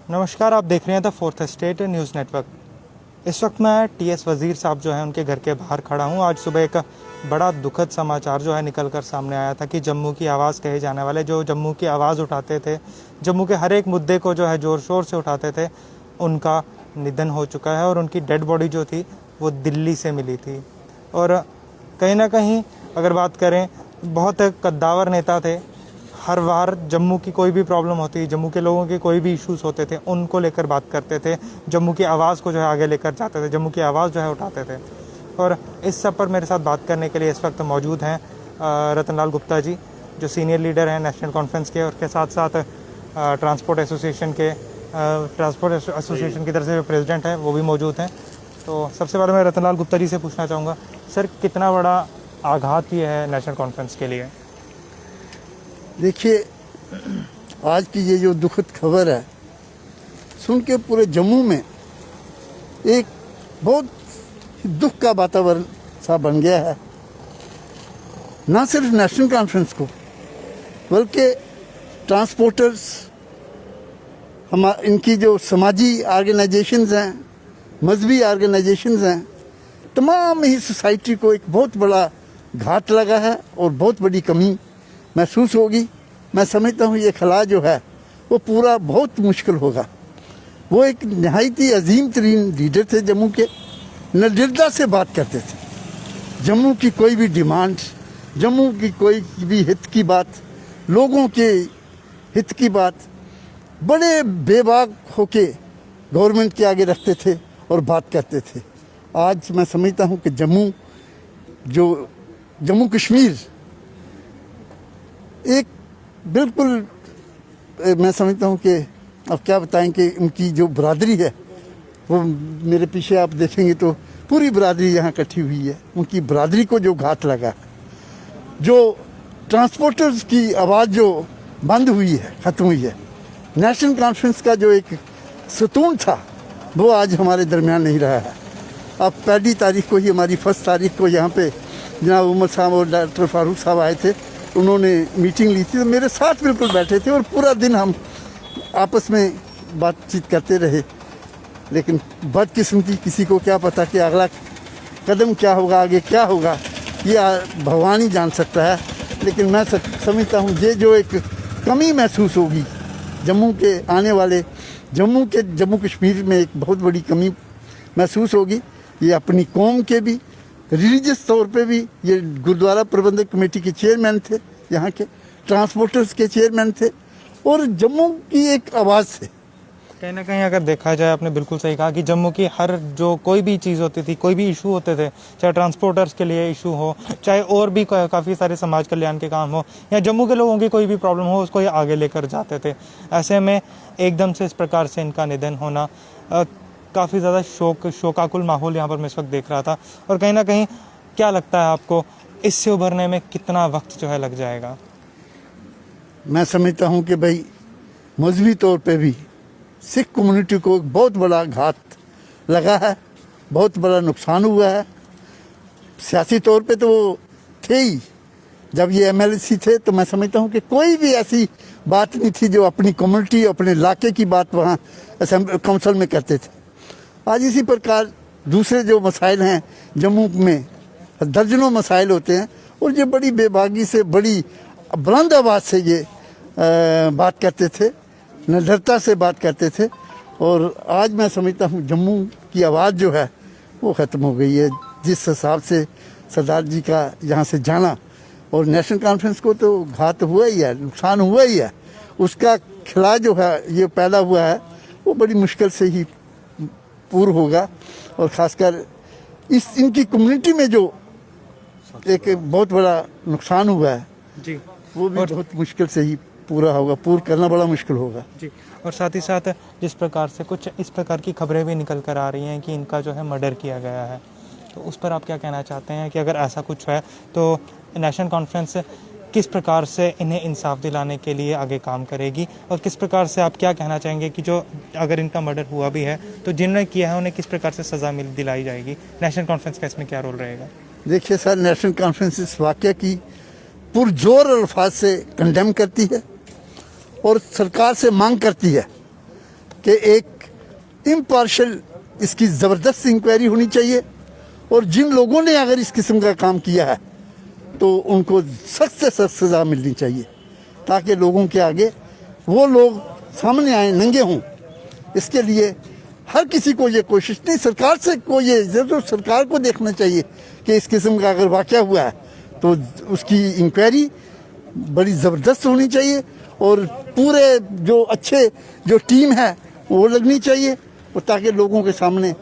नमस्कार, आप देख रहे हैं the fourth state news network. इस वक्त मैं टीएस वज़ीर साहब जो है उनके घर के बाहर खड़ा हूं। आज सुबह एक बड़ा दुखद समाचार जो है निकल कर सामने आया था कि जम्मू की आवाज़ कहे जाने वाले जो जम्मू की आवाज़ उठाते थे, जम्मू के हर एक मुद्दे को जो है ज़ोर शोर से उठाते थे, उनका निधन हो चुका है। और उनकी डेड बॉडी जो थी वो दिल्ली से मिली थी। और कहीं ना कहीं अगर बात करें, बहुत कद्दावर नेता थे। हर बार जम्मू की कोई भी प्रॉब्लम होती, जम्मू के लोगों के कोई भी इश्यूज़ होते थे, उनको लेकर बात करते थे, जम्मू की आवाज़ को जो है आगे लेकर जाते थे, जम्मू की आवाज़ जो है उठाते थे। और इस सब पर मेरे साथ बात करने के लिए इस वक्त मौजूद हैं रतनलाल गुप्ता जी, जो सीनियर लीडर हैं नेशनल कॉन्फ्रेंस के, और के साथ साथ ट्रांसपोर्ट एसोसिएशन की तरफ से जो प्रेसिडेंट हैं वो भी मौजूद हैं। तो सबसे पहले मैं रतनलाल गुप्ता जी से पूछना चाहूँगा, सर कितना बड़ा आघात ये है नेशनल कॉन्फ्रेंस के लिए? देखिए, आज की ये जो दुखद खबर है सुन के पूरे जम्मू में एक बहुत दुख का वातावरण सा बन गया है। ना सिर्फ नेशनल कॉन्फ्रेंस को बल्कि ट्रांसपोर्टर्स, इनकी जो समाजी ऑर्गेनाइजेशंस हैं, मजहबी ऑर्गेनाइजेशंस हैं, तमाम ही सोसाइटी को एक बहुत बड़ा घाट लगा है और बहुत बड़ी कमी महसूस होगी। मैं समझता हूँ ये खला जो है वो पूरा बहुत मुश्किल होगा। वो एक नहायत ही अजीम तरीन लीडर थे जम्मू के, निर्दयता से बात करते थे। जम्मू की कोई भी डिमांड, जम्मू की कोई भी हित की बात, लोगों के हित की बात बड़े बेबाक होके गवर्नमेंट के आगे रखते थे और बात करते थे। आज मैं समझता हूँ कि जम्मू कश्मीर एक बिल्कुल, मैं समझता हूँ कि अब क्या बताएं कि उनकी जो बरादरी है वो, मेरे पीछे आप देखेंगे तो पूरी बरादरी यहाँ इकट्ठी हुई है। उनकी बरादरी को जो घात लगा, जो ट्रांसपोर्टर्स की आवाज़ जो बंद हुई है, ख़त्म हुई है, नेशनल कॉन्फ्रेंस का जो एक सतून था वो आज हमारे दरमियान नहीं रहा है। अब पहली तारीख को ही, हमारी फर्स्ट तारीख को यहाँ पे जनाब उमर साहब और डॉक्टर फारूक साहब आए थे, उन्होंने मीटिंग ली थी, तो मेरे साथ बिल्कुल बैठे थे और पूरा दिन हम आपस में बातचीत करते रहे। लेकिन बदकिस्मती, किसी को क्या पता कि अगला कदम क्या होगा, आगे क्या होगा, ये भगवान ही जान सकता है। लेकिन मैं समझता हूँ ये जो एक कमी महसूस होगी जम्मू के आने वाले, जम्मू कश्मीर में एक बहुत बड़ी कमी महसूस होगी। ये अपनी कौम के भी, रिलीजियस तौर पे भी, ये गुरुद्वारा प्रबंधक कमेटी के चेयरमैन थे, यहाँ के ट्रांसपोर्टर्स के चेयरमैन थे, और जम्मू की एक आवाज़ थे। कहीं ना कहीं अगर देखा जाए, आपने बिल्कुल सही कहा कि जम्मू की हर जो कोई भी चीज़ होती थी, कोई भी इशू होते थे, चाहे ट्रांसपोर्टर्स के लिए इशू हो, चाहे और भी काफ़ी सारे समाज कल्याण के काम हो, या जम्मू के लोगों की कोई भी प्रॉब्लम हो, उसको ये आगे लेकर जाते थे। ऐसे में एकदम से इस प्रकार से इनका निधन होना, काफ़ी ज़्यादा शोकाकुल माहौल यहाँ पर मैं इस वक्त देख रहा था। और कहीं ना कहीं क्या लगता है आपको, इससे उभरने में कितना वक्त जो है लग जाएगा? मैं समझता हूँ कि भाई मजहबी तौर पे भी सिख कम्युनिटी को एक बहुत बड़ा घात लगा है, बहुत बड़ा नुकसान हुआ है। सियासी तौर पे तो वो थे ही, जब ये एमएलसी थे, तो मैं समझता हूँ कि कोई भी ऐसी बात नहीं थी जो अपनी कम्युनिटी, अपने इलाके की बात वहाँ काउंसिल में करते थे। आज इसी प्रकार दूसरे जो मसाइल हैं जम्मू में, दर्जनों मसाइल होते हैं, और ये बड़ी बेबाकी से, बड़ी बुलंद आवाज़ से ये बात करते थे, निर्भरता से बात करते थे। और आज मैं समझता हूँ जम्मू की आवाज़ जो है वो ख़त्म हो गई है। जिस हिसाब से सरदार जी का यहाँ से जाना, और नेशनल कॉन्फ्रेंस को तो घात हुआ ही है, नुकसान हुआ ही है, उसका खिला जो है ये पैदा हुआ है वो बड़ी मुश्किल से ही पूर्ण होगा। और ख़ासकर इनकी कम्युनिटी में जो एक बहुत बड़ा नुकसान हुआ है जी, वो भी बहुत मुश्किल से ही पूरा होगा, पूर्ण करना बड़ा मुश्किल होगा जी। और साथ ही साथ जिस प्रकार से कुछ इस प्रकार की खबरें भी निकल कर आ रही हैं कि इनका जो है मर्डर किया गया है, तो उस पर आप क्या कहना चाहते हैं कि अगर ऐसा कुछ है तो नेशनल कॉन्फ्रेंस किस प्रकार से इन्हें इंसाफ दिलाने के लिए आगे काम करेगी, और किस प्रकार से आप क्या कहना चाहेंगे कि जो अगर इनका मर्डर हुआ भी है तो जिन्होंने किया है उन्हें किस प्रकार से सज़ा दिलाई जाएगी? नेशनल कॉन्फ्रेंस का इसमें क्या रोल रहेगा? देखिए सर, नेशनल कॉन्फ्रेंस इस वाक़े की पुरजोर अल्फाज से कंडेम करती है और सरकार से मांग करती है कि एक इम्पार्शल इसकी ज़बरदस्त इंक्वायरी होनी चाहिए और जिन लोगों ने अगर इस किस्म का काम किया है तो उनको सख्त से सख्त सज़ा मिलनी चाहिए ताकि लोगों के आगे वो लोग सामने आए, नंगे हों। इसके लिए हर किसी को ये कोशिश नहीं, सरकार से को ये जरूर सरकार को देखना चाहिए कि इस किस्म का अगर वाक़या हुआ है तो उसकी इंक्वायरी बड़ी ज़बरदस्त होनी चाहिए और पूरे जो अच्छे जो टीम है वो लगनी चाहिए और ताकि लोगों के सामने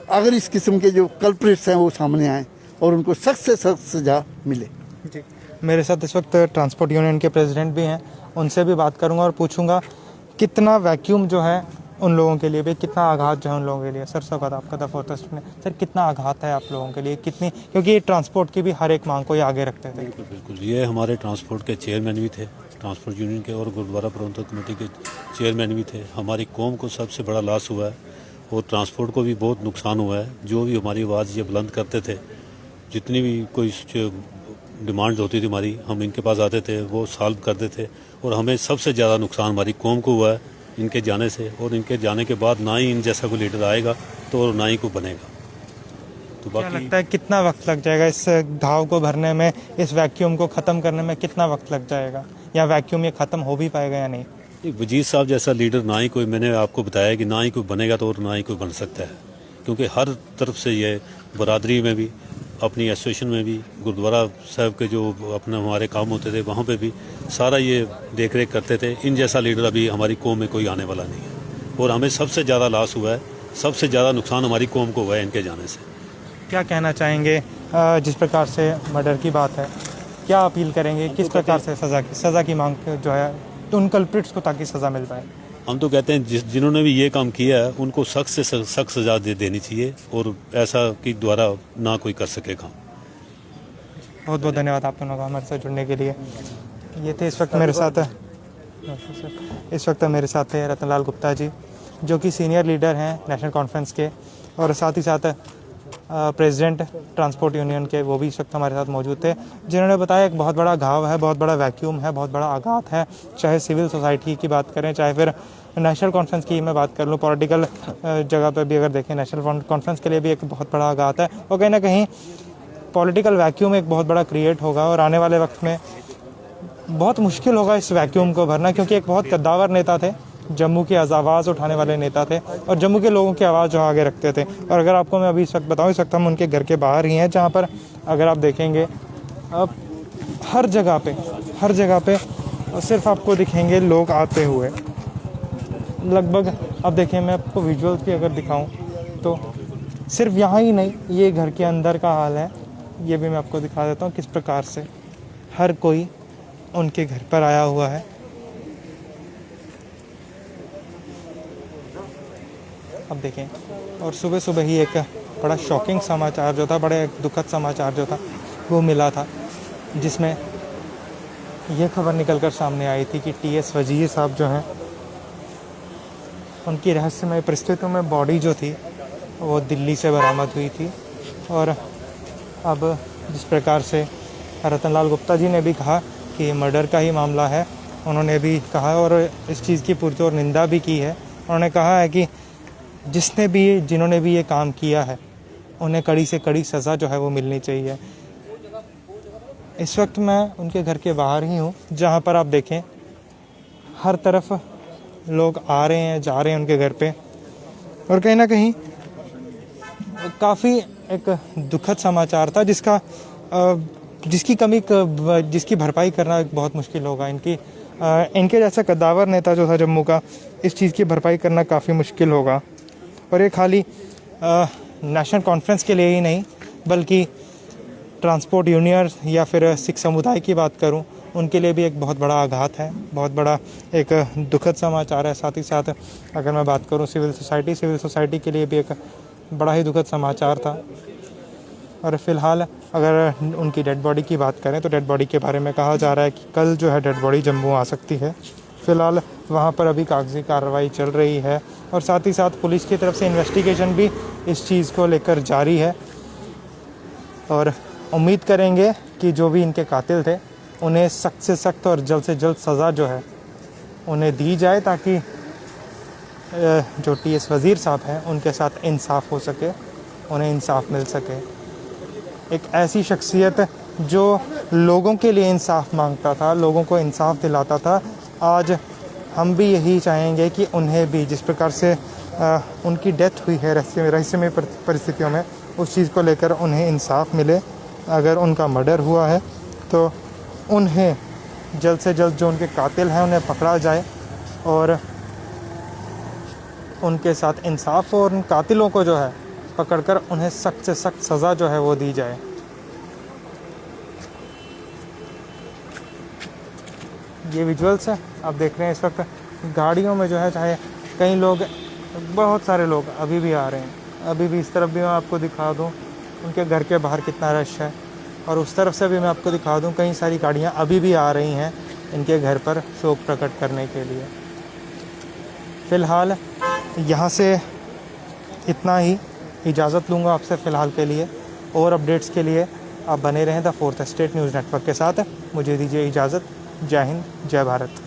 अगर इस किस्म के जो कल्प्रिट्स हैं वो सामने आएँ और उनको सख्त से सख्त सज़ा मिले। जी, मेरे साथ इस वक्त ट्रांसपोर्ट यूनियन के प्रेसिडेंट भी हैं, उनसे भी बात करूंगा और पूछूंगा कितना वैक्यूम जो है उन लोगों के लिए भी, कितना आघात जो है उन लोगों के लिए। सर स्वागत आपका द फोर्थ में। सर कितना आघात है आप लोगों के लिए, कितनी, क्योंकि ये ट्रांसपोर्ट की भी हर एक मांग को ये आगे रखते थे। बिल्कुल बिल्कुल, ये हमारे ट्रांसपोर्ट के चेयरमैन भी थे, ट्रांसपोर्ट यूनियन के, और गुरुद्वारा प्रबंधक कमेटी के चेयरमैन भी थे। हमारी कौम को सबसे बड़ा लॉस हुआ है और ट्रांसपोर्ट को भी बहुत नुकसान हुआ है। जो भी हमारी आवाज़ ये बुलंद करते थे, जितनी भी कोई डिमांड होती थी हमारी, हम इनके पास आते थे, वो सॉल्व करते थे। और हमें सबसे ज़्यादा नुकसान हमारी कौम को हुआ है इनके जाने से, और इनके जाने के बाद ना ही इन जैसा कोई लीडर आएगा तो ना ही कोई बनेगा। तो क्या बाकी लगता है कितना वक्त लग जाएगा इस घाव को भरने में, इस वैक्यूम को ख़त्म करने में कितना वक्त लग जाएगा, या वैक्यूम ये ख़त्म हो भी पाएगा या नहीं? वजीर साहब जैसा लीडर ना ही कोई, मैंने आपको बताया कि ना ही कोई बनेगा तो और ना ही कोई बन सकता है, क्योंकि हर तरफ से ये बरादरी में भी, अपनी एसोसिएशन में भी, गुरुद्वारा साहब के जो अपने हमारे काम होते थे वहाँ पे भी सारा ये देख रेख करते थे। इन जैसा लीडर अभी हमारी कौम में कोई आने वाला नहीं है और हमें सबसे ज़्यादा लॉस हुआ है, सबसे ज़्यादा नुकसान हमारी कौम को हुआ है इनके जाने से। क्या कहना चाहेंगे जिस प्रकार से मर्डर की बात है, क्या अपील करेंगे, किस प्रकार से सज़ा की मांग जो है तो उन कल्प्रिट्स को ताकि सज़ा मिल पाए? हम तो कहते हैं जिन्होंने भी ये काम किया है उनको सख्त से सख्त सजा देनी चाहिए और ऐसा कि दोबारा ना कोई कर सके काम। बहुत बहुत धन्यवाद आप दोनों का हमारे साथ जुड़ने के लिए। ये थे इस वक्त मेरे साथ थे रतनलाल गुप्ता जी, जो कि सीनियर लीडर हैं नेशनल कॉन्फ्रेंस के, और साथ ही साथ प्रेसिडेंट ट्रांसपोर्ट यूनियन के, वो भी इस वक्त हमारे साथ मौजूद थे, जिन्होंने बताया एक बहुत बड़ा घाव है, बहुत बड़ा वैक्यूम है, बहुत बड़ा आघात है। चाहे सिविल सोसाइटी की बात करें, चाहे फिर नेशनल कॉन्फ्रेंस की मैं बात कर लूँ, पॉलिटिकल जगह पर भी अगर देखें, नेशनल कॉन्फ्रेंस के लिए भी एक बहुत बड़ा आघात है और कहीं ना कहीं पॉलिटिकल वैक्यूम एक बहुत बड़ा क्रिएट होगा और आने वाले वक्त में बहुत मुश्किल होगा इस वैक्यूम को भरना, क्योंकि एक बहुत कद्दावर नेता थे, जम्मू की आवाज़ उठाने वाले नेता थे और जम्मू के लोगों की आवाज़ जो आगे रखते थे। और अगर आपको मैं अभी इस वक्त बताऊँ, इस वक्त हम उनके घर के बाहर ही हैं, जहाँ पर अगर आप देखेंगे अब हर जगह पे सिर्फ आपको दिखेंगे लोग आते हुए, लगभग। अब देखिए, मैं आपको विजुअल्स भी अगर दिखाऊं तो सिर्फ यहाँ ही नहीं, ये घर के अंदर का हाल है, ये भी मैं आपको दिखा देता हूँ किस प्रकार से हर कोई उनके घर पर आया हुआ है। अब देखें, और सुबह सुबह ही एक बड़ा शॉकिंग समाचार जो था, बड़े दुखद समाचार जो था वो मिला था, जिसमें यह खबर निकल कर सामने आई थी कि टीएस वजीर साहब जो हैं, उनकी रहस्यमय परिस्थितियों में बॉडी जो थी वो दिल्ली से बरामद हुई थी। और अब जिस प्रकार से रतनलाल गुप्ता जी ने भी कहा कि मर्डर का ही मामला है, उन्होंने भी कहा और इस चीज़ की पुरजोर निंदा भी की है। उन्होंने कहा है कि जिन्होंने भी ये काम किया है उन्हें कड़ी से कड़ी सज़ा जो है वो मिलनी चाहिए। इस वक्त मैं उनके घर के बाहर ही हूँ, जहाँ पर आप देखें हर तरफ लोग आ रहे हैं, जा रहे हैं उनके घर पे, और कहीं ना कहीं काफ़ी एक दुखद समाचार था जिसकी भरपाई करना बहुत मुश्किल होगा। इनके जैसा कद्दावर नेता जो था जम्मू का, इस चीज़ की भरपाई करना काफ़ी मुश्किल होगा। और ये खाली नेशनल कॉन्फ्रेंस के लिए ही नहीं, बल्कि ट्रांसपोर्ट यूनियन या फिर सिख समुदाय की बात करूं, उनके लिए भी एक बहुत बड़ा आघात है, बहुत बड़ा एक दुखद समाचार है। साथ ही साथ अगर मैं बात करूं सिविल सोसाइटी के लिए भी एक बड़ा ही दुखद समाचार था। और फ़िलहाल अगर उनकी डेड बॉडी की बात करें तो डेड बॉडी के बारे में कहा जा रहा है कि कल जो है डेड बॉडी जम्मू आ सकती है। फ़िलहाल वहाँ पर अभी कागजी कार्रवाई चल रही है और साथ ही साथ पुलिस की तरफ से इन्वेस्टिगेशन भी इस चीज़ को लेकर जारी है। और उम्मीद करेंगे कि जो भी इनके कातिल थे उन्हें सख्त से सख्त और जल्द से जल्द सज़ा जो है उन्हें दी जाए, ताकि जो TS वज़ीर साहब हैं उनके साथ इंसाफ हो सके, उन्हें इंसाफ मिल सके। एक ऐसी शख्सियत जो लोगों के लिए इंसाफ मांगता था, लोगों को इंसाफ दिलाता था। आज हम भी यही चाहेंगे कि उन्हें भी जिस प्रकार से उनकी डेथ हुई है रहस्यमय परिस्थितियों में, उस चीज़ को लेकर उन्हें इंसाफ मिले। अगर उनका मर्डर हुआ है तो उन्हें जल्द से जल्द जो उनके कातिल हैं उन्हें पकड़ा जाए और उनके साथ इंसाफ हो, और उन कातिलों को जो है पकड़कर उन्हें सख्त से सख्त सज़ा जो है वो दी जाए। ये विजुअल्स है आप देख रहे हैं इस वक्त गाड़ियों में जो है, चाहे कई लोग, बहुत सारे लोग अभी भी आ रहे हैं। अभी भी इस तरफ भी मैं आपको दिखा दूं उनके घर के बाहर कितना रश है, और उस तरफ से भी मैं आपको दिखा दूं कई सारी गाड़ियां अभी भी आ रही हैं इनके घर पर शोक प्रकट करने के लिए। फ़िलहाल यहाँ से इतना ही, इजाज़त लूँगा आपसे फ़िलहाल के लिए। और अपडेट्स के लिए आप बने रहें the 4th estate news network के साथ। मुझे दीजिए इजाज़त। जय हिंद, जय भारत।